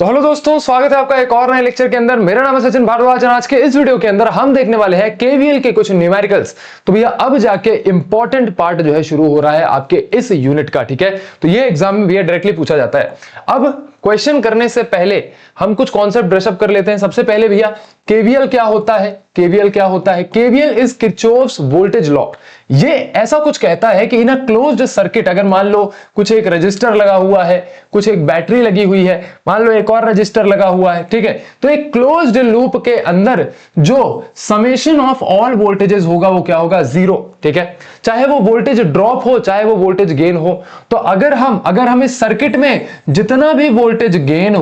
तो हेलो दोस्तों, स्वागत है आपका एक और नए लेक्चर के अंदर। मेरा नाम है सचिन भारद्वाज और आज के इस वीडियो के अंदर हम देखने वाले हैं केवीएल के कुछ न्यूमेरिकल्स। तो भैया अब जाके इंपॉर्टेंट पार्ट जो है शुरू हो रहा है आपके इस यूनिट का, ठीक है। तो ये एग्जाम में भैया डायरेक्टली पूछा जाता है। अब क्वेश्चन करने से पहले हम कुछ कॉन्सेप्ट ब्रशअप कर लेते हैं। सबसे पहले भैया केवीएल क्या होता है? केवीएल क्या होता है? KVL is Kirchhoff's voltage law. ये ऐसा कुछ कहता है कि इन अ क्लोज्ड सर्किट, अगर मान लो कुछ एक रजिस्टर लगा हुआ है, कुछ एक बैटरी लगी हुई है, मान लो एक और रजिस्टर लगा हुआ है, ठीक है। तो एक क्लोज्ड लूप के अंदर जो समेशन ऑफ ऑल वोल्टेजेस होगा वो क्या होगा? जीरो, ठीक है। चाहे वो वोल्टेज ड्रॉप हो, चाहे वो वोल्टेज गेन हो। तो अगर हम इस सर्किट में जितना भी वोल्टेज गेन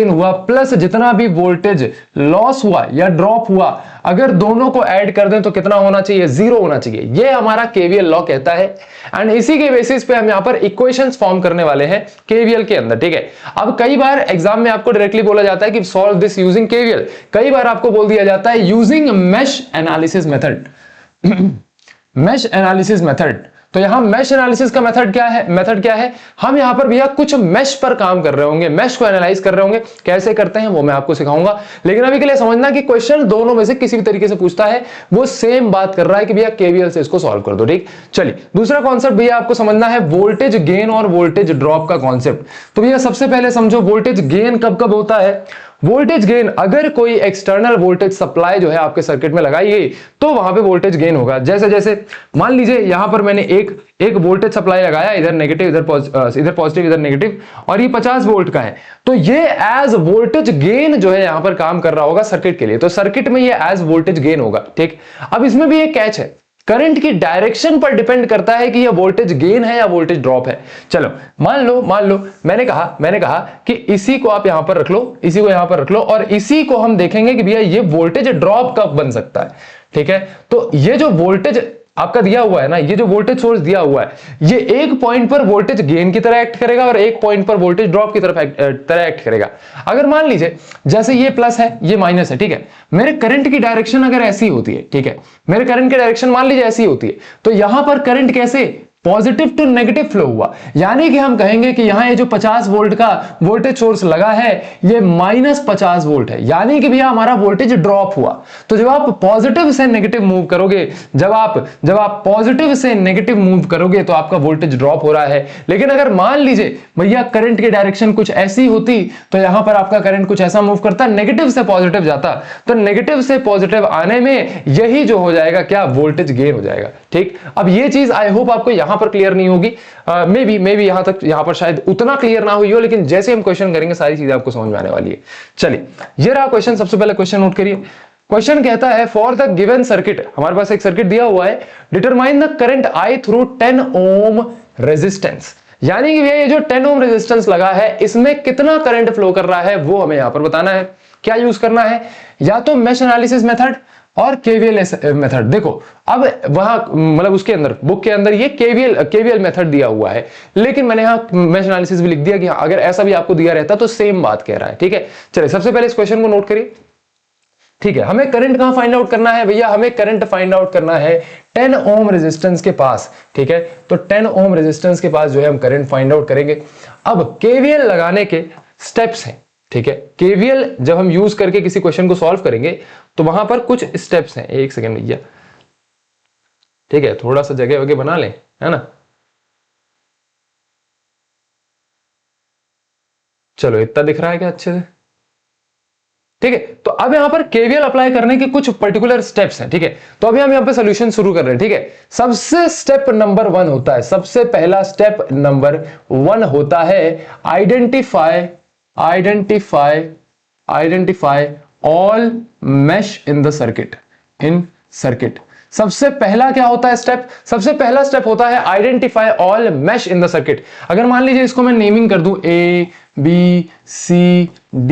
हुआ प्लस जितना भी वोल्टेज लॉस हुआ या ड्रॉप हुआ, अगर दोनों को ऐड कर दें तो कितना होना चाहिए? जीरो होना चाहिए। ये हमारा केवीएल लॉ कहता है। एंड इसी के बेसिस पे हम यहां पर इक्वेशंस फॉर्म करने वाले हैं केवीएल के अंदर, ठीक है। अब कई बार एग्जाम में आपको डायरेक्टली बोला जाता है कि सॉल्व दिस यूजिंग केवीएल, कई बार आपको बोल दिया जाता है using mesh analysis method. Mesh analysis method. तो यहां मेश एनालिसिस का मेथड क्या है? हम यहां पर भैया कुछ मेश पर काम कर रहे होंगे, मेश को एनालाइज कर रहे होंगे। कैसे करते हैं वो मैं आपको सिखाऊंगा, लेकिन अभी के लिए समझना कि क्वेश्चन दोनों में से किसी भी तरीके से पूछता है, वो सेम बात कर रहा है कि भैया केवीएल से इसको सॉल्व कर दो, ठीक। चलिए दूसरा कॉन्सेप्ट भैया आपको समझना है, वोल्टेज गेन और वोल्टेज ड्रॉप का कॉन्सेप्ट। तो भैया सबसे पहले समझो वोल्टेज गेन कब कब होता है। वोल्टेज गेन अगर कोई एक्सटर्नल वोल्टेज सप्लाई जो है आपके सर्किट में लगाई गई तो वहां पे वोल्टेज गेन होगा। जैसे मान लीजिए यहां पर मैंने एक वोल्टेज सप्लाई लगाया, इधर नेगेटिव इधर पॉजिटिव इधर नेगेटिव, और ये 50 वोल्ट का है। तो ये एज वोल्टेज गेन जो है यहां पर काम कर रहा होगा सर्किट के लिए। तो सर्किट में ये एज वोल्टेज गेन होगा, ठीक। अब इसमें भी एक कैच है, करंट की डायरेक्शन पर डिपेंड करता है कि यह वोल्टेज गेन है या वोल्टेज ड्रॉप है। चलो मान लो मैंने कहा कि इसी को आप यहां पर रख लो, इसी को यहां पर रख लो, और इसी को हम देखेंगे कि भैया ये वोल्टेज ड्रॉप कब बन सकता है, ठीक है। तो ये जो वोल्टेज आपका दिया हुआ है ना, ये जो वोल्टेज सोर्स दिया हुआ है, ये एक पॉइंट पर वोल्टेज गेन की तरह एक्ट करेगा और एक पॉइंट पर वोल्टेज ड्रॉप की तरह एक्ट करेगा। अगर मान लीजिए जैसे ये प्लस है, ये माइनस है, ठीक है। मेरे करंट की डायरेक्शन अगर ऐसी होती है, ठीक है, मेरे करंट की डायरेक्शन मान लीजिए ऐसी होती है, तो यहां पर करंट कैसे पॉजिटिव टू नेगेटिव फ्लो हुआ, यानी कि हम कहेंगे कि यहां ये जो 50 वोल्ट का वोल्टेज सोर्स लगा है ये -50 वोल्ट है, यानी कि भैया हमारा वोल्टेज ड्रॉप हुआ। तो जब आप पॉजिटिव से नेगेटिव मूव करोगे, जब आप पॉजिटिव से नेगेटिव मूव करोगे तो आपका वोल्टेज ड्रॉप हो रहा है। लेकिन अगर मान लीजिए भैया करंट की डायरेक्शन कुछ ऐसी होती तो यहां पर आपका करंट कुछ ऐसा मूव करता, नेगेटिव से पॉजिटिव जाता, तो नेगेटिव से पॉजिटिव आने में यही जो हो जाएगा क्या? वोल्टेज गेन हो जाएगा, ठीक। अब ये चीज आई होप आपको यहां पर क्लियर नहीं होगी, मे बी यहां पर शायद उतना क्लियर ना हुई हो, लेकिन जैसे हम क्वेश्चन करेंगे सारी चीजें आपको समझ में आने वाली है। चलिए ये रहा क्वेश्चन। सबसे पहले क्वेश्चन नोट करिए। क्वेश्चन कहता है फॉर द गिवन सर्किट, हमारे पास एक सर्किट दिया हुआ है, determine the current I through 10 ohm resistance, यानी कि ये जो 10 ओम रेजिस्टेंस लगा है इसमें कितना करंट फ्लो कर रहा है वो हमें यहां पर बताना है। क्या यूज करना है? या तो मेश एनालिसिस मेथड और केवीएल मेथड। देखो अब वहां मतलब उसके अंदर बुक के अंदर ये केवीएल मेथड दिया हुआ है, लेकिन मैंने यहां मेश एनालिसिस भी लिख दिया कि अगर ऐसा भी आपको दिया रहता तो सेम बात कह रहा है, ठीक है। चलिए सबसे पहले इस क्वेश्चन को नोट करिए, ठीक है। हमें करंट कहां फाइंड आउट करना है भैया? हमें करंट फाइंड आउट करना है 10 ओम रेजिस्टेंस के पास, ठीक है। तो 10 ओम रेजिस्टेंस के पास जो है हम करंट फाइंड आउट करेंगे। अब केवीएल लगाने के स्टेप्स हैं, ठीक है। केवीएल जब हम यूज करके किसी क्वेश्चन को सॉल्व करेंगे तो वहां पर कुछ स्टेप्स हैं। एक सेकेंड भैया, ठीक है, थोड़ा सा जगह वगैरह बना लें, है ना। चलो इतना दिख रहा है क्या अच्छे से? ठीक है। तो अब यहां पर केवीएल अप्लाई करने के कुछ पर्टिकुलर स्टेप्स हैं, ठीक है। तो अभी हम यहां पे सॉल्यूशन शुरू कर रहे हैं, ठीक है। सबसे स्टेप नंबर 1 होता है, सबसे पहला स्टेप नंबर 1 होता है identify all mesh in the circuit. सबसे पहला क्या होता है स्टेप? सबसे पहला स्टेप होता है identify all mesh in the circuit. अगर मान लीजिए इसको मैं नेमिंग कर दूं A B C D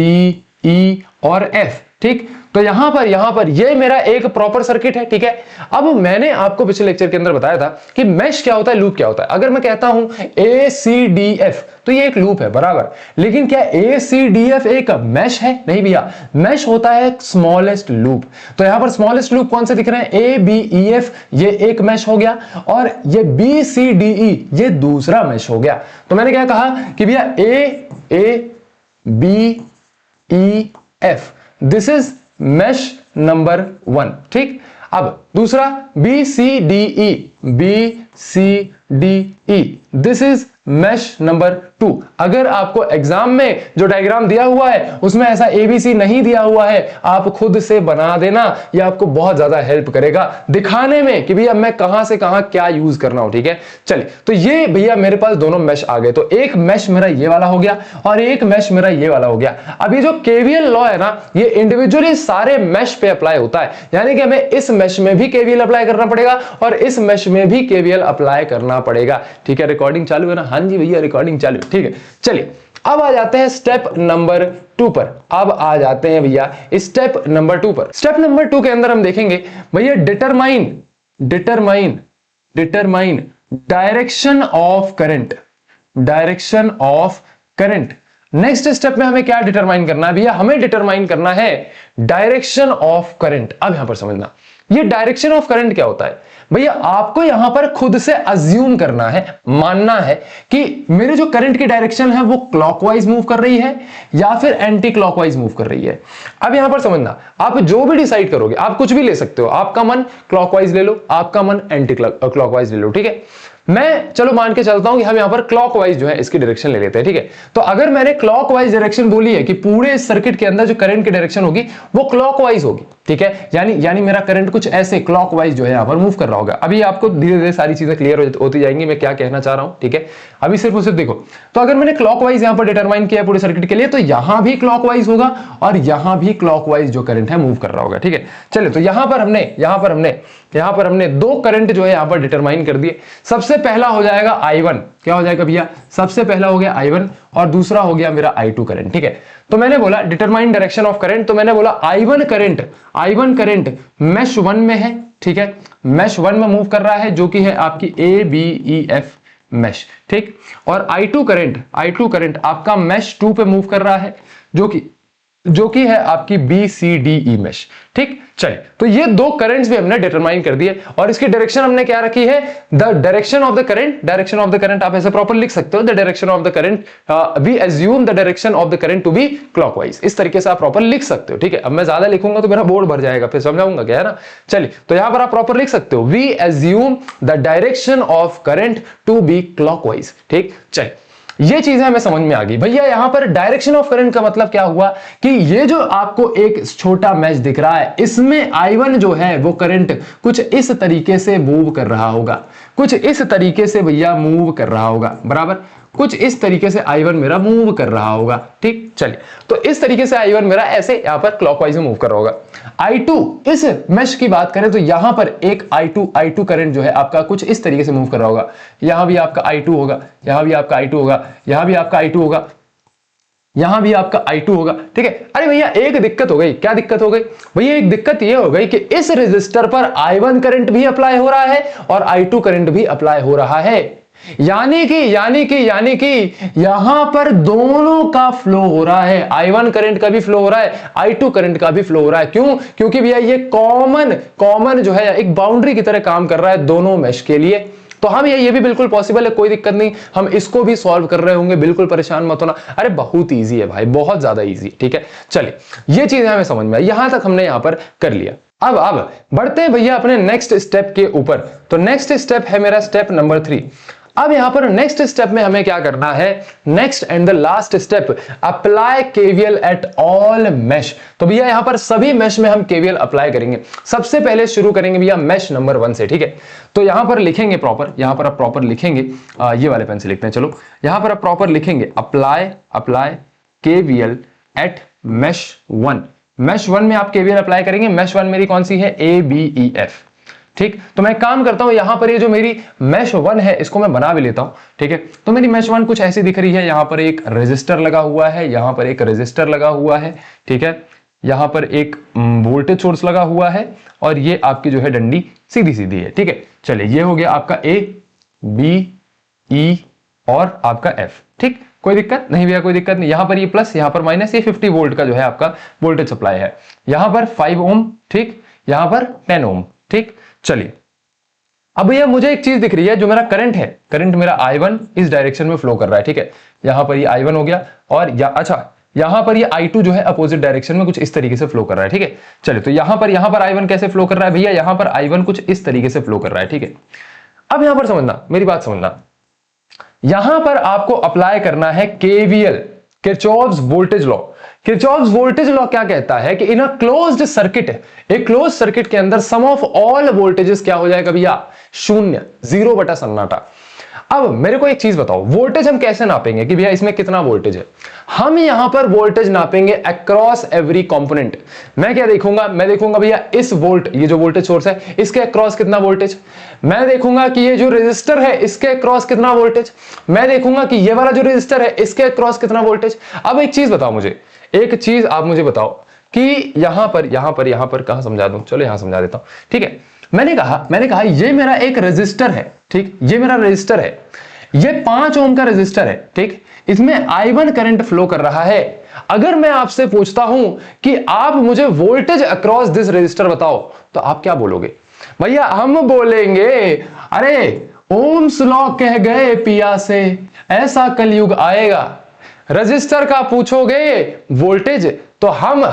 E और F, ठीक। तो यहां पर ये मेरा एक प्रॉपर सर्किट है, ठीक है। अब मैंने आपको पिछले लेक्चर के अंदर बताया था कि मेश क्या होता है, लूप क्या होता है। अगर मैं कहता हूं ACDF तो ये एक लूप है, बराबर। लेकिन क्या ACDF एक मेश है? नहीं भैया, मेश होता है स्मॉलेस्ट लूप। तो यहां पर स्मॉलेस्ट लूप कौन से दिख रहे हैं? ABEF ये एक मेश हो गया, और ये BCDE ये दूसरा मेश हो गया। तो मैंने क्या कहा कि भैया A BEF, this is mesh number 1। ठीक, अब दूसरा BCDE, this is mesh number 2। अगर आपको एग्जाम में जो डायग्राम दिया हुआ है उसमें ऐसा ABC नहीं दिया हुआ है, आप खुद से बना देना, ये आपको बहुत ज्यादा हेल्प करेगा दिखाने में कि भैया मैं कहां से कहां क्या यूज करना हो। ठीक है, चलिए, तो ये भैया मेरे पास दोनों मेश आ गए। तो एक मेश मेरा ये वाला हो गया और एक मेश मेरा ये वाला हो गया। अब ये जो KVL लॉ है ना, ये इंडिविजुअली सारे मेश पे अप्लाई होता है, यानी कि हमें इस मेश में भी KVL अप्लाई करना पड़ेगा और इस मेश में भी KVL अप्लाई करना पड़ेगा। ठीक है, रिकॉर्डिंग चालू है ना? हाँ जी भैया, रिकॉर्डिंग चालू। ठीक है, चलिए अब आ जाते हैं स्टेप नंबर 2 पर। अब आ जाते हैं भैया स्टेप नंबर 2 पर। स्टेप नंबर 2 के अंदर हम देखेंगे भैया determine direction of current. Next step में हमें क्या डिटरमाइन करना है भैया? हमें डिटरमाइन करना है डायरेक्शन ऑफ करंट। अब यहां पर समझना, ये डायरेक्शन ऑफ करंट क्या होता है भैया? आपको यहां पर खुद से अज्यूम करना है, मानना है कि मेरे जो करंट की डायरेक्शन है वो क्लॉकवाइज मूव कर रही है या फिर एंटी क्लॉकवाइज मूव कर रही है। अब यहां पर समझना, आप जो भी डिसाइड करोगे, आप कुछ भी ले सकते हो, आपका मन क्लॉकवाइज ले लो, आपका मन एंटी क्लॉकवाइज ले लो। ठीक है, मैं चलो मान के चलता हूं कि हम यहां पर क्लॉकवाइज जो है इसकी डायरेक्शन ले लेते हैं। ठीक है, तो अगर मैंने क्लॉकवाइज डायरेक्शन बोली है कि पूरे सर्किट के अंदर जो करंट की डायरेक्शन होगी वो क्लॉकवाइज होगी। ठीक है, यानी मेरा करंट कुछ ऐसे क्लॉकवाइज जो है यहां पर मूव कर रहा होगा। अभी आपको धीरे धीरे सारी चीजें क्लियर होती जाएंगी मैं क्या कहना चाह रहा हूं। ठीक है, अभी सिर्फ उसे देखो। तो अगर मैंने क्लॉकवाइज यहां पर डिटरमाइन किया पूरे सर्किट के लिए, तो यहां भी क्लॉकवाइज होगा और यहां भी क्लॉकवाइज जो करंट है मूव कर रहा होगा। ठीक है, चलिए, तो यहां पर हमने दो करंट जो है यहां पर डिटरमाइन कर दिए। सबसे पहला हो जाएगा I1, क्या हो जाएगा भैया? सबसे पहला हो गया I1 और दूसरा हो गया मेरा I2 करंट। ठीक है, तो मैंने बोला डिटरमाइन डायरेक्शन ऑफ करंट, तो मैंने बोला I1 करंट मेश 1 में है। ठीक है, मेश 1 में मूव कर रहा है जो कि है आपकी ABEF मेश। ठीक, और I2 करंट आपका मेश 2 पे मूव कर रहा है जो कि है आपकी BCDE मेश। ठीक, चलिए, तो ये दो करंट्स भी हमने डिटरमाइन कर दिए और इसकी डायरेक्शन हमने क्या रखी है? The direction of the current आप ऐसे प्रॉपर लिख सकते हो, the direction of the current, we assume the direction of the current to be clockwise. इस तरीके से आप प्रॉपर लिख सकते हो। ठीक है, अब मैं ज्यादा लिखूंगा तो मेरा बोर्ड भर जाएगा, फिर समझाऊंगा क्या, है ना? चलिए, तो यहां पर आप प्रॉपर लिख सकते हो, we assume the direction of current to be clockwise. ठीक, चलिए, ये चीजें हमें समझ में आ गई। भैया यहां पर डायरेक्शन ऑफ करंट का मतलब क्या हुआ कि ये जो आपको एक छोटा मैच दिख रहा है, इसमें I1 जो है वो करंट कुछ इस तरीके से मूव कर रहा होगा, कुछ इस तरीके से भैया मूव कर रहा होगा, बराबर, कुछ इस तरीके से I1 मेरा मूव कर रहा होगा। ठीक, चलिए, तो इस तरीके से I1 मेरा ऐसे यहां पर क्लॉकवाइज में मूव कर रहा होगा। I2 इस मेश की बात करें तो यहां पर एक I2 करंट जो है आपका कुछ इस तरीके से मूव कर रहा होगा। यहां भी आपका I2 होगा, यहां भी आपका I2 होगा, यहां भी आपका I2 होगा, यहां भी आपका I2 होगा। ठीक है, अरे भैया एक दिक्कत हो गई। क्या दिक्कत हो गई भैया? एक दिक्कत ये हो गई कि इस रेजिस्टर पर I1 करंट भी अप्लाई हो रहा है और I2 करंट भी अप्लाई हो रहा है, यानी कि यहां पर दोनों का फ्लो हो रहा है। I1 करंट का भी फ्लो हो रहा है, I2 करंट का भी फ्लो हो रहा है। क्यों? क्योंकि भैया ये कॉमन जो है एक बाउंड्री की तरह काम कर रहा है दोनों मेश के लिए। तो हाँ भैया, ये भी बिल्कुल पॉसिबल है, कोई दिक्कत नहीं, हम इसको भी सॉल्व कर रहे होंगे, बिल्कुल परेशान मत होना। अरे बहुत इजी है भाई, बहुत ज्यादा इजी। ठीक है, चलिए, ये चीजें हमें समझ में आई, यहां तक हमने यहां पर कर लिया। अब बढ़ते हैं भैया अपने नेक्स्ट स्टेप के ऊपर। तो नेक्स्ट स्टेप है मेरा स्टेप नंबर 3। अब यहां पर नेक्स्ट स्टेप में हमें क्या करना है? Next and the last step, apply KVL at all mesh. तो भैया यहां पर सभी मेश में हम KVL अप्लाई करेंगे। सबसे पहले शुरू करेंगे भैया मेश नंबर 1 से। ठीक है, तो यहां पर लिखेंगे प्रॉपर, यहां पर आप प्रॉपर लिखेंगे, ये वाले पेन से लिखते हैं। चलो, यहां पर आप प्रॉपर लिखेंगे apply KVL at mesh 1। Mesh 1 में आप KVL अप्लाई करेंगे। मेश 1 मेरी कौन सी है? ABEF। ठीक, तो मैं काम करता हूं, यहां पर ये जो मेरी मेश 1 है इसको मैं बना भी लेता हूं। ठीक है, तो मेरी मेश 1 कुछ ऐसी दिख रही है। यहां पर एक रेजिस्टर लगा हुआ है, यहां पर एक रेजिस्टर लगा हुआ है। ठीक है, यहां पर एक वोल्टेज सोर्स लगा हुआ है और ये आपकी जो है डंडी सीधी सीधी है। ठीक है, चलिए, ये हो गया आपका A, B, E और आपका F। ठीक, कोई दिक्कत नहीं भैया, कोई दिक्कत नहीं। यहां पर ये प्लस, यहां पर माइनस, ये 50 वोल्ट का जो है आपका वोल्टेज सप्लाई है। यहां पर 5 ओम, ठीक, यहां पर 10 ओम। ठीक, चलिए, अब भैया मुझे एक चीज दिख रही है, जो मेरा करंट है, करंट मेरा I1 इस डायरेक्शन में फ्लो कर रहा है। ठीक है, यहां पर ये I1 हो गया और अच्छा, यहां पर ये I2 जो है अपोजिट डायरेक्शन में कुछ इस तरीके से फ्लो कर रहा है, ठीक है। चलिए तो यहां पर I1 कैसे फ्लो कर रहा है भैया, यहां पर I1 कुछ इस तरीके से फ्लो कर रहा है, ठीक है। अब यहां पर समझना, मेरी बात समझना, यहां पर आपको अप्लाई करना है KVL, Kirchhoff's voltage law. Kirchhoff's voltage law क्या कहता है कि इन अ क्लोज्ड सर्किट, एक क्लोज सर्किट के अंदर सम ऑफ ऑल वोल्टेजेस क्या हो जाएगा भैया, शून्य, 0 बटा सन्नाटा। अब मेरे को एक चीज बताओ, वोल्टेज हम कैसे नापेंगे कि भैया इसमें कितना वोल्टेज है। हम यहां पर वोल्टेज नापेंगे अक्रॉस एवरी कंपोनेंट। मैं क्या देखूंगा, मैं देखूंगा भैया इस वोल्ट, ये जो वोल्टेज सोर्स है इसके अक्रॉस कितना वोल्टेज, मैं देखूंगा कि ये जो रेजिस्टर है इसके अक्रॉस कितना वोल्टेज, मैं देखूंगा कि ये वाला जो रेजिस्टर है इसके अक्रॉस कितना वोल्टेज। अब एक चीज बताओ मुझे, एक चीज आप मुझे बताओ कि यहां पर कहां समझा दूं, चलो यहां समझा देता हूं, ठीक है। मैंने कहा ये मेरा एक रेजिस्टर है, ठीक, ये मेरा रेजिस्टर है, ये 5 ओम का रेजिस्टर है, ठीक, इसमें I1 करंट फ्लो कर रहा है। अगर मैं आपसे पूछता हूं कि आप मुझे वोल्टेज अक्रॉस दिस रेजिस्टर बताओ, तो आप क्या बोलोगे भैया, हम बोलेंगे अरे ओम्स लॉ कह गए पिया से, ऐसा कलयुग आएगा। रजिस्टर का पूछोगे वोल्टेज तो हम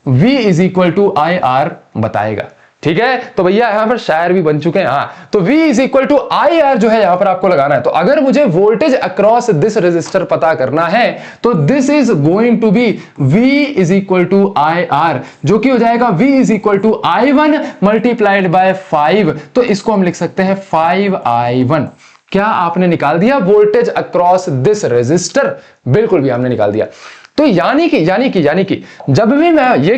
V is equal to IR बताएगा, ठीक है। तो भैया यहां पर शायर भी बन चुके हैं, हाँ, तो V is equal to IR जो है यहां पर आपको लगाना है। तो अगर मुझे वोल्टेज अक्रॉस दिस रेजिस्टर पता करना है तो this is going to be V is equal to IR, जो कि हो जाएगा V is equal to I1 multiplied by 5। तो इसको हम लिख सकते हैं 5I1। क्या आपने निकाल दिया वोल्टेज अक्रॉस दिस रेजिस्टर? बिल्कुल भी हमने निकाल दिया। तो यानी कि जब भी मैं ये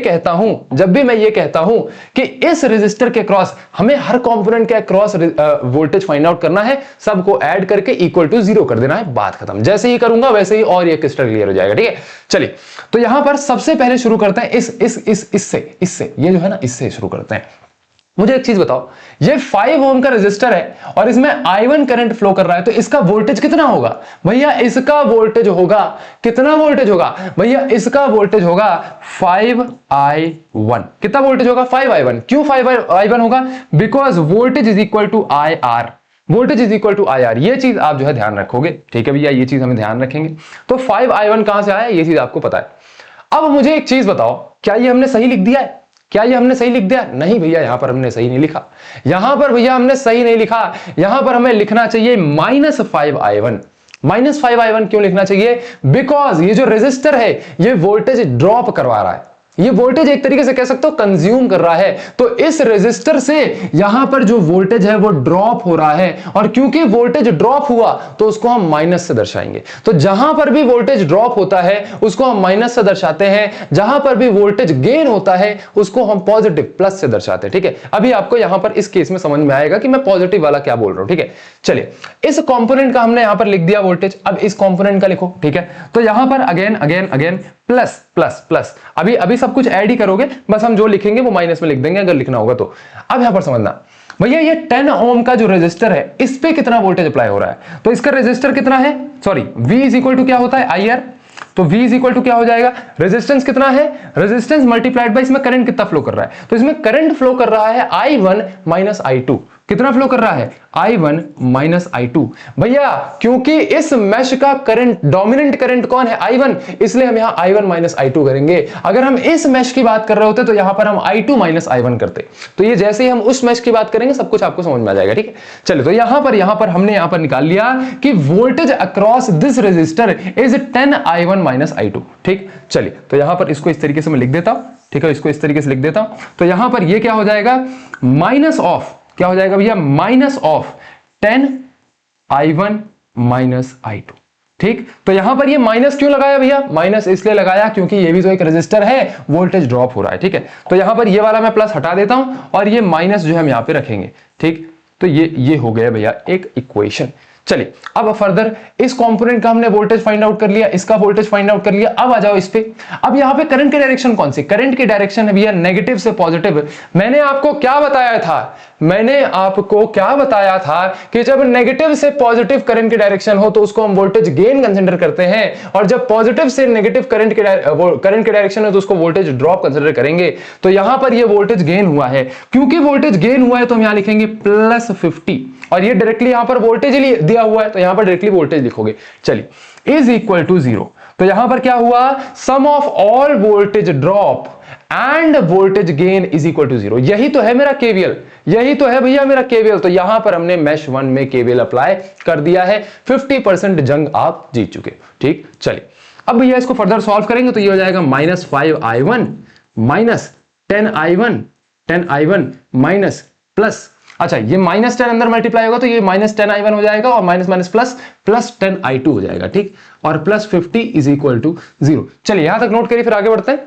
कहता हूं कि इस रेजिस्टर के क्रॉस हमें हर कंपोनेंट के क्रॉस वोल्टेज फाइंड आउट करना है, सबको ऐड करके इक्वल टू 0 कर देना है, बात खत्म। जैसे ही करूंगा वैसे ही और ये क्रिस्टल क्लियर हो जाएगा, ठीक है। चलिए तो यहां पर सबसे पहले शुरू करते हैं इससे, ये जो है ना, इससे शुरू करते हैं। मुझे एक चीज बताओ, ये 5 ओम का रेजिस्टर है और इसमें I1 करंट फ्लो कर रहा है, तो इसका वोल्टेज कितना होगा भैया, इसका वोल्टेज होगा कितना वोल्टेज होगा भैया, इसका वोल्टेज होगा 5I1। कितना वोल्टेज होगा 5I1। क्यों 5I1 होगा, because voltage is equal to IR, voltage is equal to IR। ये चीज आप जो है ध्यान रखोगे, ठीक है भैया, ये चीज हमें ध्यान रखेंगे। तो 5I1 कहां से आया ये चीज आपको पता है। अब मुझे एक चीज बताओ, क्या ये हमने सही लिख दिया है, क्या ये हमने सही लिख दिया? नहीं भैया, यहां पर हमने सही नहीं लिखा, यहां पर भैया हमने सही नहीं लिखा। यहां पर हमें लिखना चाहिए -5I1। -5I1 क्यों लिखना चाहिए? बिकॉज ये जो रेजिस्टर है ये वोल्टेज ड्रॉप करवा रहा है, ये वोल्टेज एक तरीके से कह सकते हो कंज्यूम कर रहा है। तो इस रेजिस्टर से यहां पर जो वोल्टेज है वो ड्रॉप हो रहा है, और क्योंकि वोल्टेज ड्रॉप हुआ तो उसको हम माइनस से दर्शाएंगे। तो जहां पर भी वोल्टेज ड्रॉप होता है उसको हम माइनस से दर्शाते हैं, जहां पर भी वोल्टेज गेन होता है उसको हम पॉजिटिव प्लस से दर्शाते हैं, ठीक है। अभी आपको यहां पर इस केस में समझ में आएगा कि मैं पॉजिटिव वाला क्या बोल रहा हूं, ठीक है। चलिए, इस कंपोनेंट का हमने यहां पर लिख दिया वोल्टेज, अब इस कंपोनेंट का लिखो, ठीक है। तो यहां पर अगेन प्लस प्लस प्लस, अभी सब कुछ ऐड ही करोगे, बस हम जो लिखेंगे वो माइनस में लिख देंगे अगर लिखना होगा तो। अब यहां पर समझना भैया, ये 10 ओम का जो रेजिस्टर है इस पे कितना वोल्टेज अप्लाई हो रहा है, तो इसका रेजिस्टर कितना है, sorry, V is equal to क्या होता है IR। तो V इज इक्वल टू क्या हो जाएगा, रेजिस्टेंस कितना है, रेजिस्टेंस मल्टीप्लाइड बाय इसमें करंट कितना फ्लो कर रहा है, तो इसमें करंट फ्लो कर रहा है I1 माइनस I2। कितना फ्लो कर रहा है, I1 माइनस I2। भैया क्योंकि इस मैश का करंट, डोमिनेंट करंट कौन है, I1, इसलिए हम यहां I1 माइनस I2 करेंगे। अगर हम इस मैश की बात कर रहे होते तो यहां पर हम I2 माइनस I1 करते। तो ये जैसे ही हम उस मैश की बात करेंगे सब कुछ आपको समझ में आ जाएगा, ठीक है। चलिए, तो यहां पर हमने यहां पर निकाल लिया कि voltage across this resistor is 10I1 minus I2, ठीक। चलिए, तो यहां पर इसको इस तरीके से मैं लिख देता हूं, ठीक है, इसको इस तरीके से लिख देता हूं। तो यहां पर ये क्या हो जाएगा, माइनस ऑफ, क्या हो जाएगा भैया, minus of 10I1 minus I2, ठीक। तो यहां पर ये माइनस क्यों लगाया भैया, माइनस इसलिए लगाया क्योंकि ये भी तो एक रेजिस्टर है, वोल्टेज ड्रॉप हो रहा है, ठीक है। तो यहां पर ये वाला मैं प्लस हटा देता हूं और ये माइनस जो है हम यहां पे रखेंगे, ठीक। तो ये हो गया भैया एक इक्वेशन। चलिए, अब फर्दर इस कंपोनेंट का हमने वोल्टेज फाइंड आउट कर लिया, इसका वोल्टेज फाइंड आउट कर लिया। अब आ जाओ इस पे। अब यहां पे करंट की डायरेक्शन कौन सी, करंट की डायरेक्शन है भैया नेगेटिव से पॉजिटिव। मैंने आपको क्या बताया था कि जब नेगेटिव से पॉजिटिव करंट की डायरेक्शन हो तो उसको हम वोल्टेज गेन कंसीडर करते हैं, और जब पॉजिटिव से नेगेटिव करंट की डायरेक्शन है तो उसको वोल्टेज ड्रॉप कंसीडर करेंगे। तो यहां पर ये वोल्टेज गेन हुआ है, क्योंकि वोल्टेज गेन हुआ है तो हम यहां लिखेंगे +50, और ये डायरेक्टली यहां पर वोल्टेज दिया हुआ है तो यहां पर डायरेक्टली वोल्टेज लिखोगे। चलिए, इज इक्वल टू 0। तो यहां पर क्या हुआ, sum of all voltage drop and voltage gain is equal to 0। यही तो है मेरा केवीएल, यही तो है भैया मेरा केवीएल। तो यहां पर हमने मेश 1 में केवीएल अप्लाई कर दिया है। 50% जंग आप जीत चुके। ठीक, चलिए अब भैया इसको फर्दर सॉल्व करेंगे तो ये हो जाएगा -5i1 minus 10i1 minus plus, अच्छा ये -10 अंदर मल्टीप्लाई होगा तो ये -10i1 हो जाएगा और minus minus plus plus 10i2 हो जाएगा। ठीक, और प्लस 50 इज इक्वल टू 0। चलिए यहां तक नोट करिए, फिर आगे बढ़ते हैं।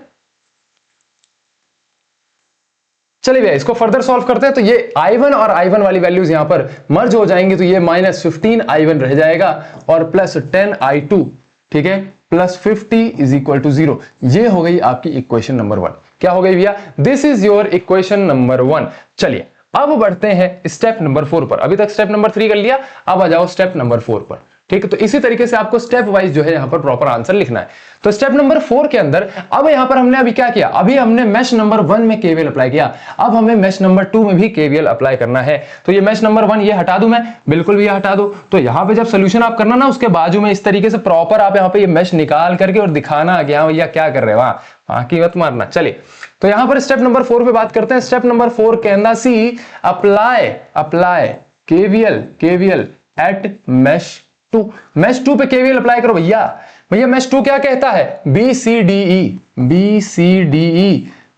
चलिए भैया इसको फर्दर सॉल्व करते हैं। तो ये i1 और i1 वाली वैल्यूज यहां पर मर्ज हो जाएंगी तो ये -15i1 रह जाएगा और प्लस 10i2, ठीक है, प्लस 50 इज इक्वल टू 0। ये हो गई आपकी इक्वेशन नंबर 1। क्या हो गई भैया, this is your equation number 1। चलिए अब बढ़ते हैं स्टेप नंबर 4 पर। अभी तक स्टेप नंबर 3 कर लिया, अब आ जाओ स्टेप नंबर 4 पर। ठीक है, तो इसी तरीके से आपको स्टेप वाइज जो है यहां पर प्रॉपर आंसर लिखना है। तो स्टेप नंबर 4 के अंदर अब यहां पर हमने अभी क्या किया, अभी हमने मेश नंबर 1 में केवीएल अप्लाई किया, अब हमें मेश नंबर 2 में भी केवीएल अप्लाई करना है। तो ये मेश नंबर 1 ये हटा दूं मैं, बिल्कुल भी हटा दो। तो यहां पे जब सोल्यूशन आप करना ना, उसके बाजू में इस तरीके से प्रॉपर आप यहां पे ये मेश निकाल करके और दिखाना कि हाँ भैया क्या कर रहे हो, वहां की मत मारना। चलिए तो यहां पर स्टेप नंबर 4 पे बात करते हैं। स्टेप नंबर 4 कहना सी apply KVL at mesh 2। Mesh 2 पे केवीएल अप्लाई करो भैया। मेश 2 क्या कहता है, BCDE।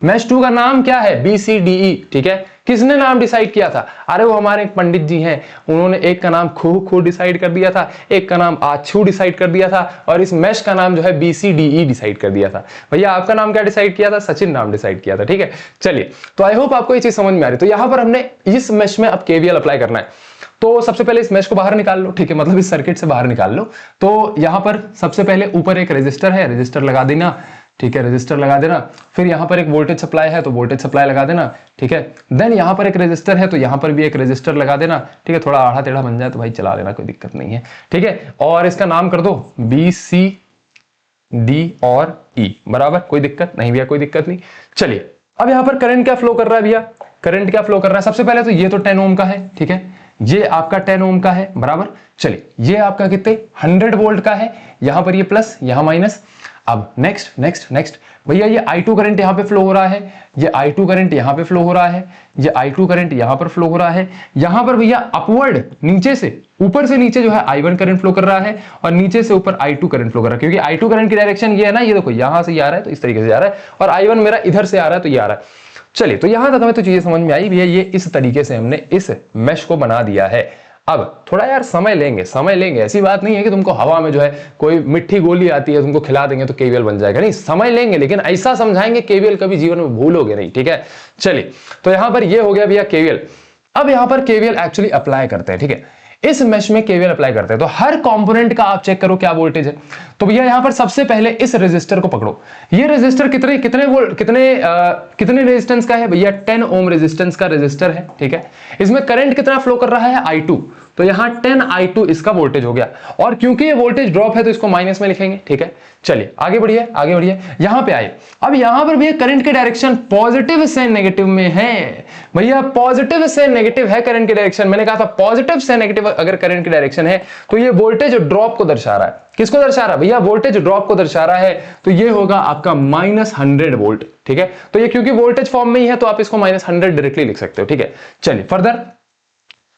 मेश 2 का नाम क्या है, BCDE। ठीक है, किसने नाम डिसाइड किया था, अरे वो हमारे एक पंडित जी हैं, उन्होंने एक का नाम खू डिसाइड कर दिया था, एक का नाम आछू डिसाइड कर दिया था और इस मेश का नाम जो है BCDE डिसाइड कर दिया था। भैया आपका नाम क्या डिसाइड किया था, सचिन नाम डिसाइड किया था। ठीक है, चलिए तो आई होप आपको ये चीज समझ में आ रही। तो यहां पर हमने इस मेश में अब केवीएल अप्लाई करना है। तो सबसे पहले इस मेश को बाहर निकाल लो, ठीक है, मतलब इस सर्किट से बाहर निकाल लो। तो यहां पर सबसे पहले ऊपर एक रेजिस्टर है, रेजिस्टर लगा देना। ठीक है, रेजिस्टर लगा देना। फिर यहां पर एक वोल्टेज सप्लाई है तो वोल्टेज सप्लाई लगा देना। ठीक है, देन यहां पर एक रेजिस्टर है तो यहां पर भी एक रेजिस्टर लगा देना। ठीक है, थोड़ा आड़ा टेढ़ा बन जाए तो भाई चला लेना, कोई दिक्कत नहीं है। ठीक है, और इसका नाम कर दो BCD और E बराबर, कोई दिक्कत नहीं भैया, कोई दिक्कत नहीं। चलिए अब यहां पर करंट क्या फ्लो कर रहा है भैया, करंट क्या फ्लो कर रहा है, सबसे पहले तो ये तो 10 ओम का है। ठीक है, ये आपका 10 ओम का है बराबर। चलिए ये आपका कितने 100 वोल्ट का है, यहां पर ये प्लस यहां माइनस। अब नेक्स्ट भैया ये I2 करंट यहां पे फ्लो हो रहा है, ये I2 करंट यहां पे फ्लो हो रहा है, ये I2 करंट यहां पर फ्लो हो रहा है। यहां पर भैया अपवर्ड नीचे से ऊपर से नीचे जो है I1 करंट फ्लो कर रहा है और नीचे से ऊपर I2 करंट फ्लो कर रहा है, क्योंकि I2 करंट की डायरेक्शन ये है ना, ये देखो यहां से आ रहा है तो इस तरीके से जा रहा है और I1 मेरा इधर से आ रहा है तो ये आ रहा है। चलिए तो यहां तक हमें तो चीजें समझ में आई भैया, ये इस तरीके से हमने इस मेश को बना दिया है। अब थोड़ा यार समय लेंगे, ऐसी बात नहीं है कि तुमको हवा में जो है कोई मिट्टी गोली आती है तुमको खिला देंगे तो केवीएल बन जाएगा, नहीं, समय लेंगे लेकिन ऐसा समझाएंगे केवीएल कभी जीवन में भूलोगे नहीं। ठीक है, चलिए तो यहां पर ये हो गया भैया केवीएल। अब यहां पर केवीएल एक्चुअली अप्लाई करते हैं। ठीक है, इस मेश में केवीएल अप्लाई करते हैं तो हर कंपोनेंट का आप चेक करो क्या वोल्टेज है। तो भैया यहां पर सबसे पहले इस रेजिस्टर को पकड़ो। ये रेजिस्टर कितने रेजिस्टेंस का है भैया, 10 ओम रेजिस्टेंस का रेजिस्टर है। ठीक है, इसमें करंट कितना फ्लो कर रहा है, I2। तो यहां 10i2 इसका वोल्टेज हो गया और क्योंकि ये वोल्टेज ड्रॉप है तो इसको माइनस में लिखेंगे। ठीक है, चलिए आगे बढ़िए यहां पे आए। अब यहां पर भैया करंट की डायरेक्शन पॉजिटिव से नेगेटिव में है। भैया पॉजिटिव से नेगेटिव है करंट की डायरेक्शन, मैंने कहा था पॉजिटिव से नेगेटिव अगर करंट की डायरेक्शन है तो ये वोल्टेज ड्रॉप को दर्शा रहा है। किसको दर्शा रहा है भैया, वोल्टेज ड्रॉप को दर्शा रहा है। तो ये होगा आपका -100 वोल्ट। ठीक है, तो ये क्योंकि वोल्टेज फॉर्म में ही है तो आप इसको -100 डायरेक्टली लिख सकते हो। ठीक है, चलिए फर्दर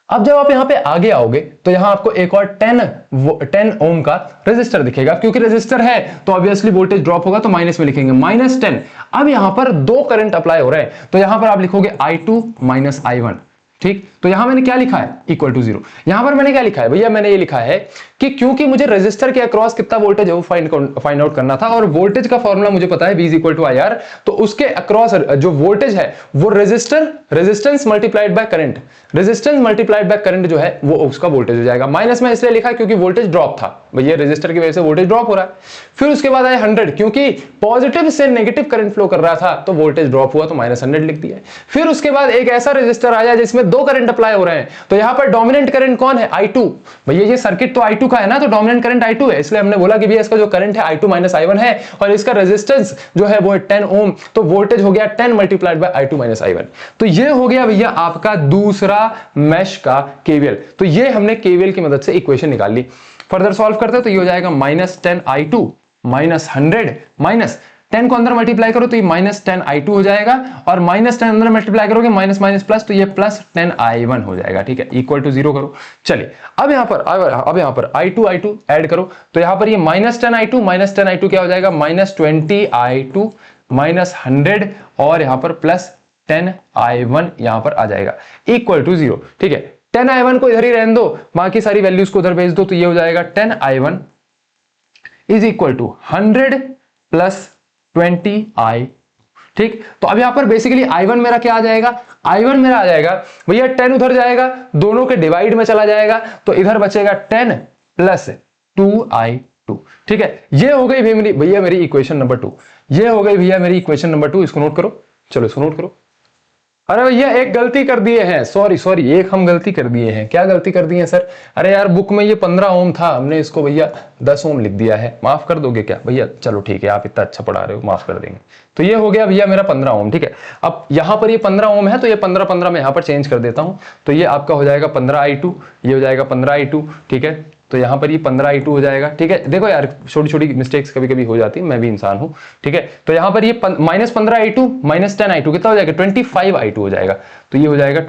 अब जब आप यहां पे आगे आओगे तो यहां आपको एक और 10 ओम का रेजिस्टर दिखेगा, क्योंकि रेजिस्टर है तो ऑब्वियसली वोल्टेज ड्रॉप होगा तो माइनस में लिखेंगे -10। अब यहां पर दो करंट अप्लाई हो रहे हैं तो यहां पर आप लिखोगे I2 माइनस I1। ठीक, तो यहां मैंने क्या लिखा है, इक्वल टू 0। यहां पर मैंने क्या लिखा है भैया, मैंने ये लिखा है कि क्योंकि मुझे रेजिस्टर के अक्रॉस कितना वोल्टेज है वो फाइंड आउट करना था और वोल्टेज का फॉर्मूला मुझे पता है V इक्वल टू IR। तो उसके अक्रॉस जो वोल्टेज है वो resistance multiplied by current, resistance multiplied by current जो है वो उसका वोल्टेज हो जाएगा। माइनस में इसलिए लिखा क्योंकि वोल्टेज ड्रॉप था, भैया रेजिस्टर की वजह से वोल्टेज ड्रॉप हो रहा है। फिर उसके बाद आया 100, क्योंकि पॉजिटिव से नेगेटिव करंट फ्लो कर रहा था तो वोल्टेज ड्रॉप हुआ तो -100 लिख दिया। फिर उसके बाद एक ऐसा रेजिस्टर आया जिसमें दो करंट अप्लाई हो रहे हैं तो यहां पर डोमिनेंट करंट कौन है, I2। भैया ये सर्किट तो I2 का है ना, तो डोमिनेंट करंट I2 है, इसलिए हमने बोला कि भैया इसका जो करंट है I2 माइनस I1 है और इसका रेजिस्टेंस जो है वो है 10 ओम, तो वोल्टेज हो गया 10 multiplied by I2 minus I1। तो ये हो गया भैया आपका दूसरा मेश का केवीएल। तो ये हमने केवीएल की मदद से इक्वेशन निकाल ली। फर्दर सॉल्व करते हैं तो ये हो जाएगा -10i2 -100 माइनस 10 को अंदर मल्टीप्लाई करो तो ये -10i2 हो जाएगा, और -10 अंदर मल्टीप्लाई करोगे माइनस माइनस प्लस, तो ये +10i1 हो जाएगा। ठीक है, इक्वल टू 0 करो। चलिए अब यहाँ पर i2 ऐड करो, तो यहाँ पर ये -10i2 क्या हो जाएगा, -20i2 -100 और यहाँ पर +10i1 यहाँ पर आ जाएगा इक्वल टू 0। ठीक है, 10i1 को इधर ही रहने दो, बाकी सारी वैल्यूज को उधर भेज दो, तो ये हो जाएगा 10i1 is equal to 100 + 20i। ठीक, तो अब यहां पर बेसिकली i1 मेरा क्या आ जाएगा, i1 मेरा आ जाएगा भैया 10 उधर जाएगा, दोनों के डिवाइड में चला जाएगा, तो इधर बचेगा 10 + 2i2। ठीक है, ये हो गई भैया मेरी इक्वेशन नंबर 2। ये हो गई भैया मेरी इक्वेशन नंबर 2। इसको नोट करो, चलो इसको नोट करो। अरे भैया एक गलती कर दिए हैं, सॉरी एक हम गलती कर दिए हैं। क्या गलती कर दी है सर? अरे यार बुक में ये 15 ओम था, हमने इसको भैया 10 ओम लिख दिया है, माफ कर दोगे क्या भैया? चलो ठीक है, आप इतना अच्छा पढ़ा रहे हो, माफ कर देंगे। तो ये हो गया भैया मेरा 15 ओम। ठीक है, अब यहाँ पर ये 15 ओम है, तो ये 15 मैं यहाँ पर चेंज कर देता हूँ, तो ये आपका हो जाएगा 15i2, ये हो जाएगा 15i2। ठीक है, तो यहाँ पर ये 15i2 हो जाएगा। ठीक है, देखो यार छोटी छोटी मिस्टेक्स कभी कभी हो जाती है, मैं भी इंसान हूँ। ठीक है, तो यहाँ पर ये -15i2 -10i2 कितना हो जाएगा, 25i2 हो जाएगा, तो ये हो जाएगा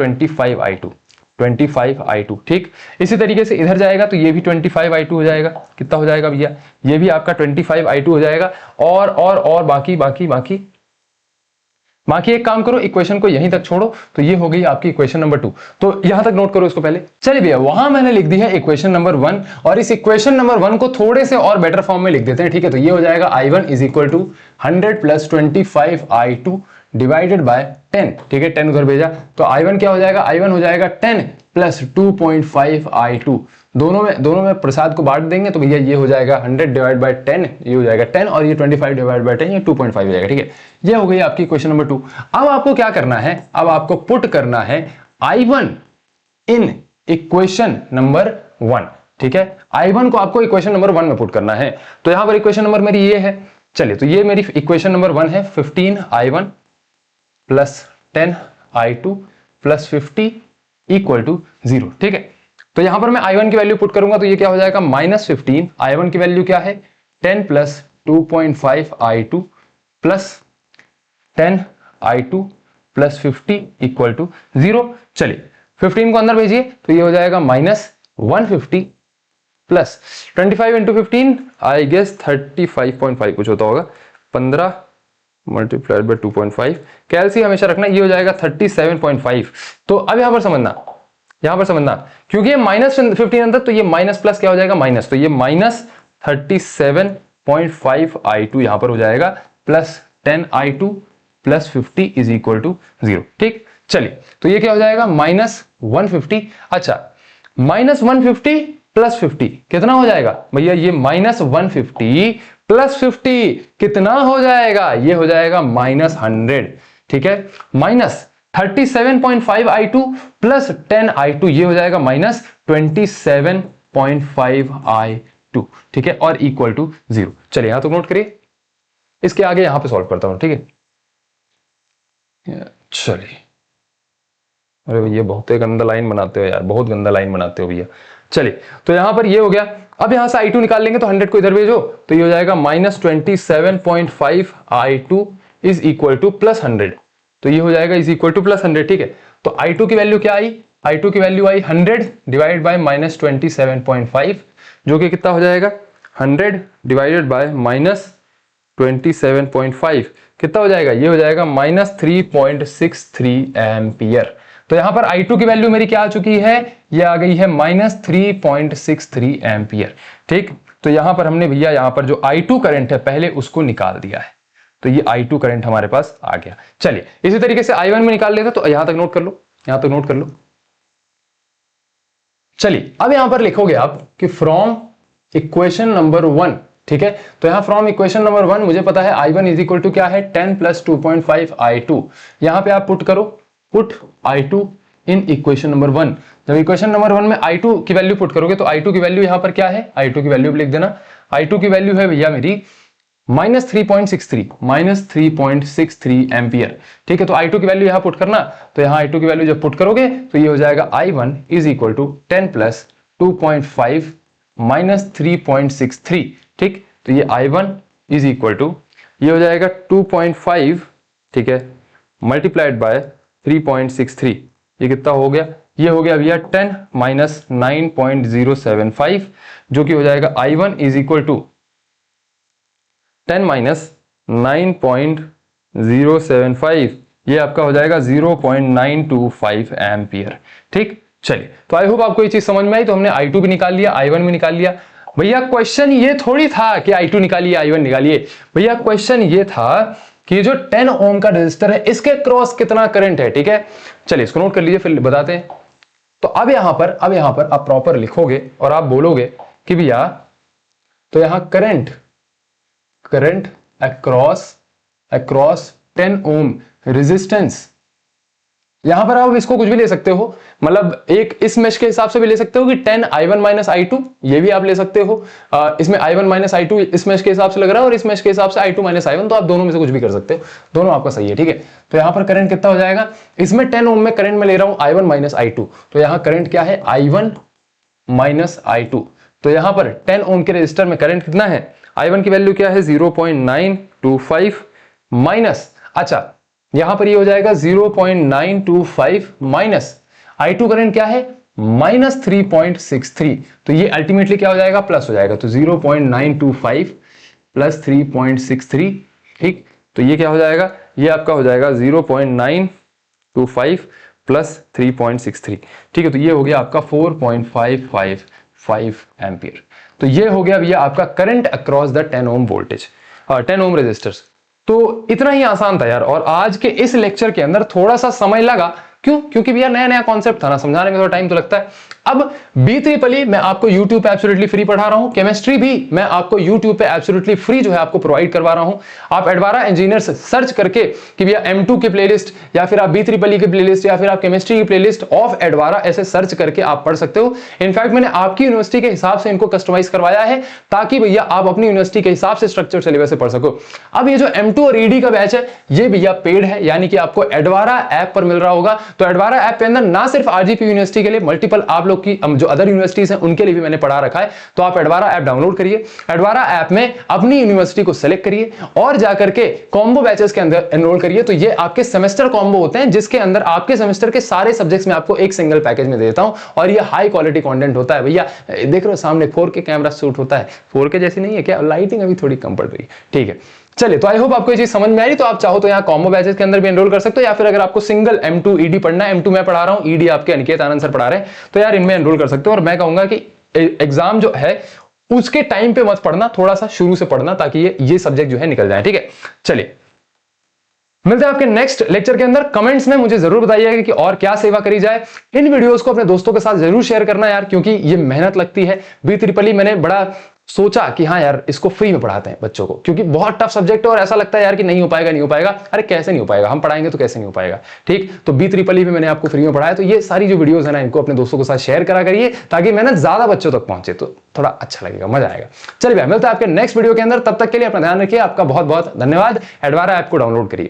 25i2। ठीक, इसी तरीके से इधर जाएगा तो ये भी 25i2 हो जाएगा। कितना हो जाएगा भैया, ये भी आपका 25i2 हो जाएगा। और बाकी एक काम करो, इक्वेशन को यहीं तक छोड़ो, तो ये हो गई आपकी इक्वेशन नंबर 2। तो यहां तक नोट करो इसको पहले। चलिए भैया, वहां मैंने लिख दी है इक्वेशन नंबर 1, और इस इक्वेशन नंबर 1 को थोड़े से और बेटर फॉर्म में लिख देते हैं। ठीक है, तो ये हो जाएगा i1 is equal to 100 + 25i2 divided by 10। ठीक है, 10 उधर भेजा, तो i1 क्या हो जाएगा, i1 हो जाएगा 10 + 2.5i2। दोनों में प्रसाद को बांट देंगे, तो भैया ये हो जाएगा 100 डिवाइड बाय 10, ये हो जाएगा 10, और ये 25 डिवाइड बाय 10, ये 2.5 हो जाएगा। ठीक है, ये हो गई आपकी क्वेश्चन नंबर 2। अब आपको क्या करना है, अब आपको पुट करना है i1 इन इक्वेशन नंबर 1। ठीक है, i1 को आपको इक्वेशन नंबर 1 में पुट करना है। तो यहां पर इक्वेशन नंबर मेरी ये है। चलिए, तो ये मेरी इक्वेशन नंबर 1 है, 15i1 + 10i2 + 50 इक्वल टू 0। ठीक है, तो यहां पर मैं i1 की वैल्यू पुट करूंगा, तो ये क्या हो जाएगा, -15। i1 की वैल्यू क्या है, 10 + 2.5i2 + 10i2 + 50 इक्वल टू 0। चलिए 15 को अंदर भेजिए, तो ये हो जाएगा -150 + 25 × 15 आई गेस 35.5 कुछ होता होगा, 15 × 2.5, कैलसी हमेशा रखना, ये हो जाएगा 37.5। तो अब यहां पर समझना, क्योंकि ये -15 अंदर, तो ये माइनस प्लस क्या हो जाएगा, माइनस, तो ये -37.5i2 यहां पर हो जाएगा, + 10i2 + 50 इज इक्वल टू 0। ठीक, चलिए तो ये क्या हो जाएगा, -150। अच्छा, -150 + 50 कितना हो जाएगा भैया, ये -150 + 50 कितना हो जाएगा, ये हो जाएगा -100। ठीक है, -37.5i2 + 10i2 ये हो जाएगा -27.5i2। ठीक है, और इक्वल टू 0। चलिए यहां तो नोट करिए, इसके आगे यहां पे सॉल्व करता हूं। ठीक है, चलिए, अरे भैया बहुत गंदा लाइन बनाते हो यार, बहुत गंदा लाइन बनाते हो भैया। चलिए, तो यहां पर ये हो गया। अब यहां से i2 निकाल लेंगे, तो 100 को इधर भेजो, तो ये हो जाएगा -27.5i2 इज इक्वल टू +100, तो ये हो जाएगा इज इक्वल टू +100। ठीक है, तो i2 की वैल्यू क्या आई, i2 की वैल्यू आई 100 डिवाइड बाय -27.5, जो कि कितना हो जाएगा, 100 डिवाइडेड बाय -27.5 कितना हो जाएगा, ये हो जाएगा -3.63 एम्पियर। तो यहां पर i2 की वैल्यू मेरी क्या आ चुकी है, ये आ गई है -3.63 एम्पियर। ठीक, तो यहां पर हमने भैया यहां पर जो i2 करंट है पहले उसको निकाल दिया है, तो ये i2 करंट हमारे पास आ गया। चलिए इसी तरीके से i1 में निकाल लेते, तो यहां तक नोट कर लो, यहां तक नोट कर लो। चलिए अब यहां पर लिखोगे आप कि फ्रॉम इक्वेशन नंबर 1। ठीक है, तो यहां फ्रॉम इक्वेशन नंबर 1 मुझे पता है i1 इज इक्वल टू क्या है, 10 + 2.5i2। यहां पे आप पुट करो, put i2 in equation number 1। जब इक्वेशन नंबर 1 में i2 की वैल्यू पुट करोगे, तो i2 की वैल्यू यहां पर क्या है, i2 की वैल्यू लिख देना। i2 की वैल्यू है भैया मेरी -3.63 एम्पियर। ठीक है, तो i2 की वैल्यू यहां पुट करना, तो यहां i2 की वैल्यू जब पुट करोगे, तो ये हो जाएगा i1 इज इक्वल टू 10 + 2.5 -3.63। ठीक, तो ये i1 इज इक्वल टू, ये हो जाएगा 2.5, ठीक है, मल्टीप्लाइड बाय 3.63, ये कितना हो गया, ये हो गया भैया 10 माइनस 9.075, जो कि हो जाएगा I1 is equal to 10 minus 9.075, ये आपका हो जाएगा 0.925 एम्पियर। ठीक, चलिए, तो आई होप आपको ये चीज समझ में आई। तो हमने I2 भी निकाल लिया, I1 भी निकाल लिया। भैया क्वेश्चन ये थोड़ी था कि I2 निकालिए I1 निकालिए, भैया क्वेश्चन ये था कि जो 10 ओम का रेजिस्टर है इसके क्रॉस कितना करंट है। ठीक है, चलिए इसको नोट कर लीजिए, फिर बताते हैं। तो अब यहां पर आप प्रॉपर लिखोगे और आप बोलोगे कि भैया, तो यहां करंट अक्रॉस 10 ओम रेजिस्टेंस, यहां पर आप इसको कुछ भी ले सकते हो, मतलब एक इस मेश के हिसाब से भी ले सकते हो कि 10 I1 माइनस I2, ये भी आप ले सकते हो। इसमें I1 माइनस I2 इस मेश के हिसाब से लग रहा है और इस मेश के हिसाब से I2 माइनस I1, तो आप दोनों में से कुछ भी कर सकते हो, दोनों आपका सही है। ठीक है, तो यहां पर करंट कितना हो जाएगा, इसमें 10 ओम में करंट में ले रहा हूं I1 माइनस I2, तो यहां करंट क्या है, I1 माइनस I2। तो यहां पर 10 ओम के रजिस्टर में करंट कितना है, I1 की वैल्यू क्या है 0.925 माइनस, अच्छा यहां पर ये हो जाएगा 0.925 माइनस I2 करंट क्या है माइनस 3.63, तो ये अल्टीमेटली क्या हो जाएगा, प्लस हो जाएगा। तो 0.925 प्लस 3.63, ठीक, तो ये क्या हो जाएगा, ये आपका हो जाएगा 0.925 प्लस 3.63, ठीक है, तो ये हो गया आपका 4.555 एम्पियर। तो ये हो गया भैया आपका current across the 10 ohm voltage, 10 ohm resistors. तो इतना ही आसान था यार, और आज के इस लेक्चर के अंदर थोड़ा सा समय लगा, क्यों, क्योंकि भैया नया नया कॉन्सेप्ट था ना, समझाने में थोड़ा टाइम तो लगता है। अब B3 मैं आपको YouTube पे एब्सोल्युटली फ्री पढ़ा रहा हूं, केमिस्ट्री भी मैं आपको YouTube पे एब्सोल्युटली फ्री जो है आपको प्रोवाइड करवा रहा हूं। आप एडवारा इंजीनियर्स सर्च करके कि भैया M2 की प्लेलिस्ट या फिर आप B3 की प्लेलिस्ट या फिर आप केमिस्ट्री की प्लेलिस्ट ऑफ एडवारा ऐसे सर्च करके आप पढ़ सकते हो। इनफैक्ट मैंने आपकी यूनिवर्सिटी के हिसाब से इनको कस्टमाइज करवाया है ताकि भैया आप अपनी यूनिवर्सिटी के हिसाब से स्ट्रक्चर सिलेबस से पढ़ सको। अब ये जो M2 और ED का बैच है ये भैया पेड है, यानी कि आपको एडवारा ऐप पर मिल रहा होगा। तो एडवारा ऐप के अंदर ना सिर्फ RGP यूनिवर्सिटी के लिए, मल्टीपल आप लोग की जो अदर यूनिवर्सिटीज हैं उनके लिए भी मैंने पढ़ा रखा है। तो आप एडवारा ऐप डाउनलोड करिए, एडवारा ऐप में अपनी यूनिवर्सिटी को सेलेक्ट करिए और जाकर के कॉम्बो बैचेस के अंदर एनरोल करिए। तो ये आपके सेमेस्टर कॉम्बो होते हैं जिसके अंदर आपके सेमेस्टर के सारे सब्जेक्ट्स में आपको एक सिंगल पैकेज में देता हूं, और ये हाई क्वालिटी कंटेंट होता है। भैया देख रहे हो सामने 4K कैमरा शूट होता है, 4K जैसी नहीं है क्या, लाइटिंग अभी थोड़ी कम पड़ रही है। ठीक है, चलिए, तो आई होप आपको ये चीज समझ में आई। तो आप चाहो तो यहाँ कॉम्बो बैचेस के अंदर भी एनरोल कर सकते हो, या फिर अगर आपको सिंगल M2 ED पढ़ना है, M2 मैं पढ़ा रहा हूँ, ED आपके अनिकेत आनंद सर पढ़ा रहे हैं, तो यार इनमें एनरोल कर सकते हो। और मैं कहूंगा कि एग्जाम जो है उसके टाइम पे मत पढ़ना, थोड़ा सा शुरू से पढ़ना, ताकि ये सब्जेक्ट जो है निकल जाए। ठीक है, चलिए मिलते हैं आपके नेक्स्ट लेक्चर के अंदर। कमेंट्स में मुझे जरूर बताइएगा कि और क्या सेवा करी जाए। इन वीडियोस को अपने दोस्तों के साथ जरूर शेयर करना यार, क्योंकि ये मेहनत लगती है। B3 मैंने बड़ा सोचा कि हाँ यार इसको फ्री में पढ़ाते हैं बच्चों को, क्योंकि बहुत टफ सब्जेक्ट है और ऐसा लगता है यार कि नहीं हो पाएगा। अरे कैसे नहीं हो पाएगा, हम पढ़ाएंगे तो कैसे नहीं हो पाएगा। ठीक, तो B3 भी मैंने आपको फ्री में पढ़ाया। तो ये सारी जो वीडियोस है ना, इनको अपने दोस्तों के साथ शेयर करा करिए ताकि मेहनत ज्यादा बच्चों तक पहुंचे, तो थोड़ा अच्छा लगेगा, मजा आएगा। चलिए भाई, मिलता है आपके नेक्स्ट वीडियो के अंदर, तब तक के लिए अपना ध्यान रखिए। आपका बहुत बहुत धन्यवाद। एडवारा ऐप को डाउनलोड करिए।